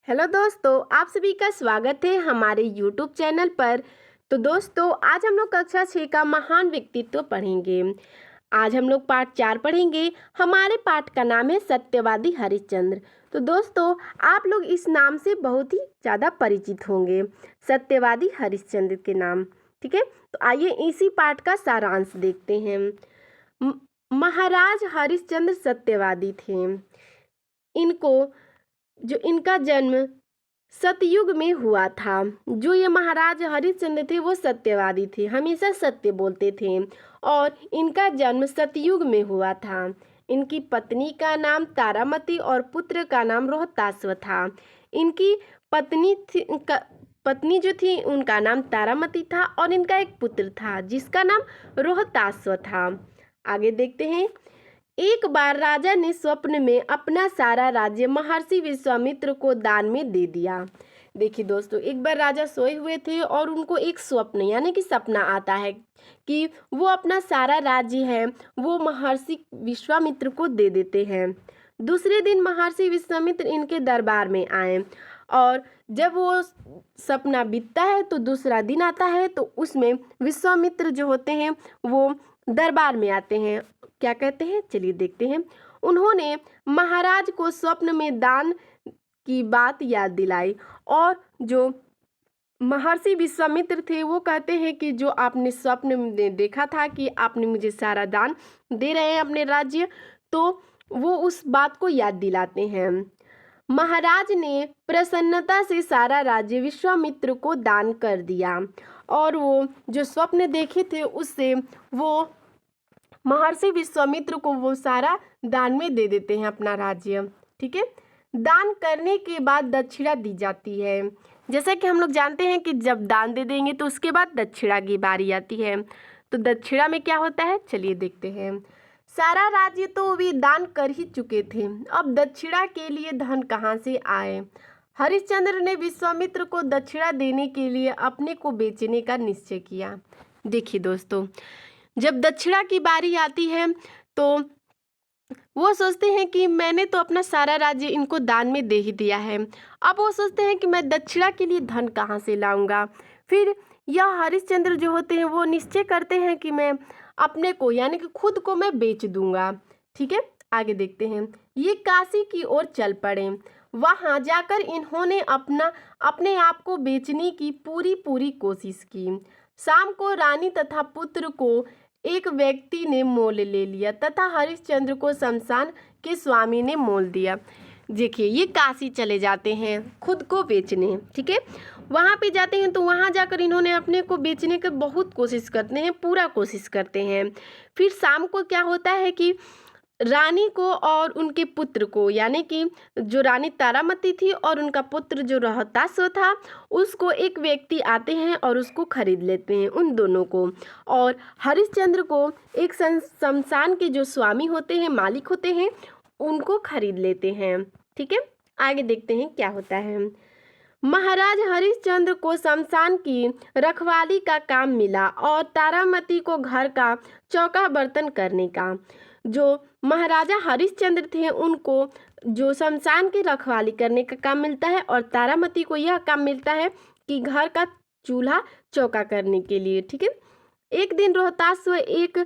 Hello दोस्तों, आप सभी का स्वागत है हमारे यूट्यूब चैनल पर। तो दोस्तों, आज हम लोग कक्षा 6 का महान व्यक्तित्व पढ़ेंगे। आज हम लोग पाठ 4 पढ़ेंगे। हमारे पाठ का नाम है सत्यवादी हरिश्चंद्र। तो दोस्तों, आप लोग इस नाम से बहुत ही ज़्यादा परिचित होंगे, सत्यवादी हरिश्चंद्र के नाम। ठीक है, तो आइए इसी पाठ का सारांश देखते हैं। महाराज हरिश्चंद्र सत्यवादी थे। इनका जन्म सतयुग में हुआ था। जो ये महाराज हरिश्चंद्र थे वो सत्यवादी थे, हमेशा सत्य बोलते थे और इनका जन्म सतयुग में हुआ था। इनकी पत्नी का नाम तारामती और पुत्र का नाम रोहताश्व था। इनकी पत्नी जो थी उनका नाम तारामती था और इनका एक पुत्र था जिसका नाम रोहताश्व था। आगे देखते हैं। एक बार राजा ने स्वप्न में अपना सारा राज्य महर्षि विश्वामित्र को दान में दे दिया। देखिए दोस्तों, एक बार राजा सोए हुए थे और उनको एक स्वप्न यानी कि सपना आता है कि वो अपना सारा राज्य है वो महर्षि विश्वामित्र को दे देते हैं। दूसरे दिन महर्षि विश्वामित्र इनके दरबार में आए और जब वो सपना बीतता है तो दूसरा दिन आता है, तो उसमें विश्वामित्र जो होते हैं वो दरबार में आते हैं। क्या कहते हैं, चलिए देखते हैं। उन्होंने महाराज को स्वप्न में दान की बात याद दिलाई और जो महर्षि विश्वामित्र थे वो कहते हैं कि जो आपने स्वप्न में देखा था कि आपने मुझे सारा दान दे रहे हैं अपने राज्य, तो वो उस बात को याद दिलाते हैं। महाराज ने प्रसन्नता से सारा राज्य विश्वामित्र को दान कर दिया और वो जो स्वप्न देखे थे उससे वो महर्षि विश्वामित्र को वो सारा दान में दे देते हैं अपना राज्य। ठीक है, दान करने के बाद दक्षिणा दी जाती है। जैसा कि हम लोग जानते हैं कि जब दान दे देंगे तो उसके बाद दक्षिणा की बारी आती है। तो दक्षिणा में क्या होता है, चलिए देखते हैं। सारा राज्य तो वे दान कर ही चुके थे, अब दक्षिणा के लिए धन कहाँ से आए। हरिश्चंद्र ने विश्वामित्र को दक्षिणा देने के लिए अपने को बेचने का निश्चय किया। देखिए दोस्तों, जब दक्षिणा की बारी आती है तो वो सोचते हैं कि मैंने तो अपना सारा राज्य इनको दान में दे ही दिया है, अब वो सोचते हैं कि मैं दक्षिणा के लिए धन कहाँ से लाऊंगा। फिर यह हरिश्चंद्र जो होते हैं वो निश्चय करते हैं कि मैं अपने को यानी कि खुद को मैं बेच दूंगा। ठीक है, आगे देखते हैं। ये काशी की ओर चल पड़े। वहां जाकर इन्होंने अपने आप को बेचने की पूरी कोशिश की। शाम को रानी तथा पुत्र को एक व्यक्ति ने मोल ले लिया तथा हरिश्चंद्र को शमशान के स्वामी ने मोल दिया। देखिए, ये काशी चले जाते हैं खुद को बेचने। ठीक है, वहाँ पे जाते हैं तो वहाँ जाकर इन्होंने अपने को बेचने की बहुत कोशिश करते हैं, पूरा कोशिश करते हैं। फिर शाम को क्या होता है कि रानी को और उनके पुत्र को यानी कि जो रानी तारामती थी और उनका पुत्र जो रोहताश्व था उसको एक व्यक्ति आते हैं और उसको खरीद लेते हैं, उन दोनों को। और हरिश्चंद्र को एक शमशान के जो स्वामी होते हैं, मालिक होते हैं, उनको खरीद लेते हैं। ठीक है, आगे देखते हैं क्या होता है। महाराज हरिश्चंद्र को शमशान की रखवाली का काम मिला और तारामती को घर का चौका बर्तन करने का। जो महाराजा हरिश्चंद्र थे उनको जो शमशान की रखवाली करने का काम मिलता है और तारामती को यह काम मिलता है कि घर का चूल्हा चौका करने के लिए। ठीक है, एक दिन रोहताश्व एक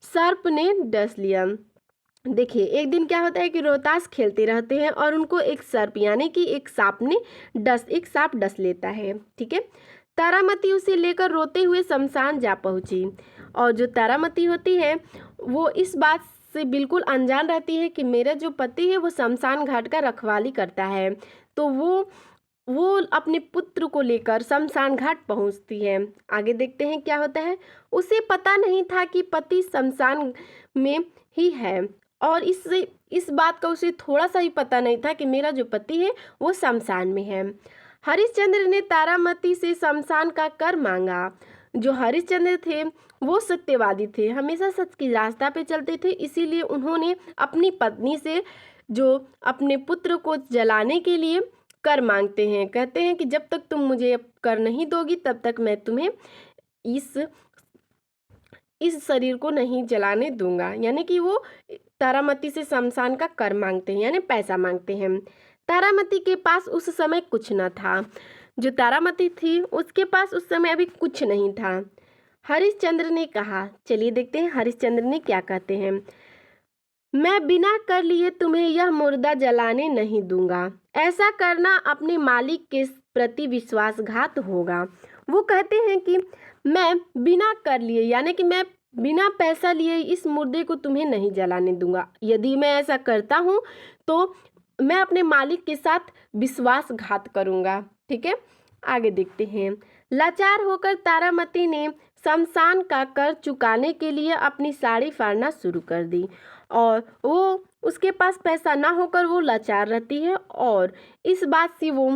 सर्प ने डस लिया। देखिए, एक दिन क्या होता है कि रोहतास खेलते रहते हैं और उनको एक सर्प यानी कि एक सांप डस लेता है। ठीक है, तारामती उसे लेकर रोते हुए शमशान जा पहुंची और जो तारामती होती है वो इस बात से बिल्कुल अनजान रहती है कि मेरा जो पति है वो शमशान घाट का रखवाली करता है। तो वो अपने पुत्र को लेकर शमशान घाट पहुंचती है। आगे देखते हैं क्या होता है। उसे पता नहीं था कि पति शमशान में ही है और इस बात का उसे थोड़ा सा ही पता नहीं था कि मेरा जो पति है वो शमशान में है। हरिश्चंद्र ने तारामती से शमशान का कर मांगा। जो हरिश्चंद्र थे वो सत्यवादी थे, हमेशा सच की रास्ता पे चलते थे, इसीलिए उन्होंने अपनी पत्नी से जो अपने पुत्र को जलाने के लिए कर मांगते हैं। कहते हैं कि जब तक तुम मुझे कर नहीं दोगी तब तक मैं तुम्हें इस शरीर को नहीं जलाने दूंगा। यानी कि वो तारामती से शमशान का कर मांगते हैं यानी पैसा मांगते हैं। तारामती के पास उस समय कुछ न था। जो तारामती थी उसके पास उस समय अभी कुछ नहीं था। हरिश्चंद्र ने कहा, चलिए देखते हैं हरिश्चंद्र ने क्या कहते हैं। मैं बिना कर लिए तुम्हें यह मुर्दा जलाने नहीं दूंगा। ऐसा करना अपने मालिक के प्रति विश्वासघात होगा। वो कहते हैं कि मैं बिना कर लिए यानी कि मैं बिना पैसा लिए इस मुर्दे को तुम्हें नहीं जलाने दूंगा। यदि मैं ऐसा करता हूँ तो मैं अपने मालिक के साथ विश्वासघात करूँगा। ठीक है, आगे देखते हैं। लाचार होकर तारामती ने शमशान का कर चुकाने के लिए अपनी साड़ी फाड़ना शुरू कर दी और वो उसके पास पैसा ना होकर वो लाचार रहती है और इस बात से वो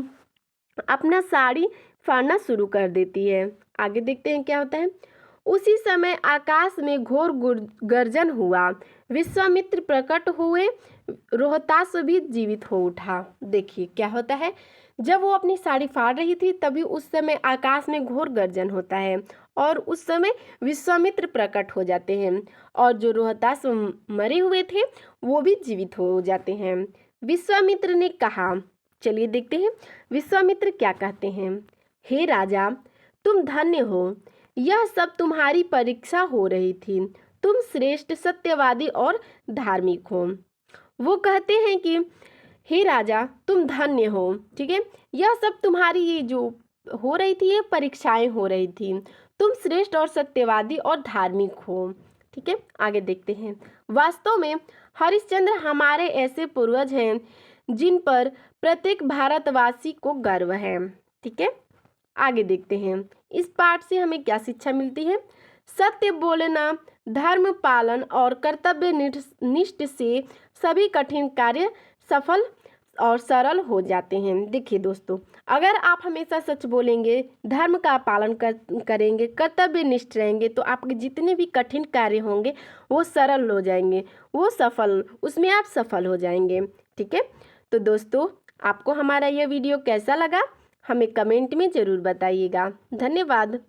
अपना साड़ी फाड़ना शुरू कर देती है। आगे देखते हैं क्या होता है। उसी समय आकाश में घोर गर्जन हुआ। विश्वामित्र प्रकट हुए। रोहतास भी जीवित हो उठा। देखिए क्या होता है, जब वो अपनी साड़ी फाड़ रही थी तभी उस समय आकाश में घोर गर्जन होता है और उस समय विश्वामित्र प्रकट हो जाते हैं और जो रोहतास मरे हुए थे वो भी जीवित हो जाते हैं। विश्वामित्र ने कहा, चलिए देखते हैं विश्वामित्र क्या कहते हैं। हे राजा, तुम धन्य हो। यह सब तुम्हारी परीक्षा हो रही थी। तुम श्रेष्ठ, सत्यवादी और धार्मिक हो। वो कहते हैं कि हे राजा, तुम धन्य हो। ठीक है, यह सब तुम्हारी ये जो हो रही थी ये परीक्षाएं हो रही थी। तुम श्रेष्ठ और सत्यवादी और धार्मिक हो। ठीक है, आगे देखते हैं। वास्तव में हरिश्चंद्र हमारे ऐसे पूर्वज हैं जिन पर प्रत्येक भारतवासी को गर्व है। ठीक है, आगे देखते हैं। इस पाठ से हमें क्या शिक्षा मिलती है। सत्य बोलना, धर्म पालन और कर्तव्य निष्ठ से सभी कठिन कार्य सफल और सरल हो जाते हैं। देखिए दोस्तों, अगर आप हमेशा सच बोलेंगे, धर्म का पालन करेंगे, कर्तव्य निष्ठ रहेंगे तो आपके जितने भी कठिन कार्य होंगे वो सरल हो जाएंगे, वो सफल, उसमें आप सफल हो जाएंगे। ठीक है, तो दोस्तों आपको हमारा यह वीडियो कैसा लगा हमें कमेंट में ज़रूर बताइएगा। धन्यवाद।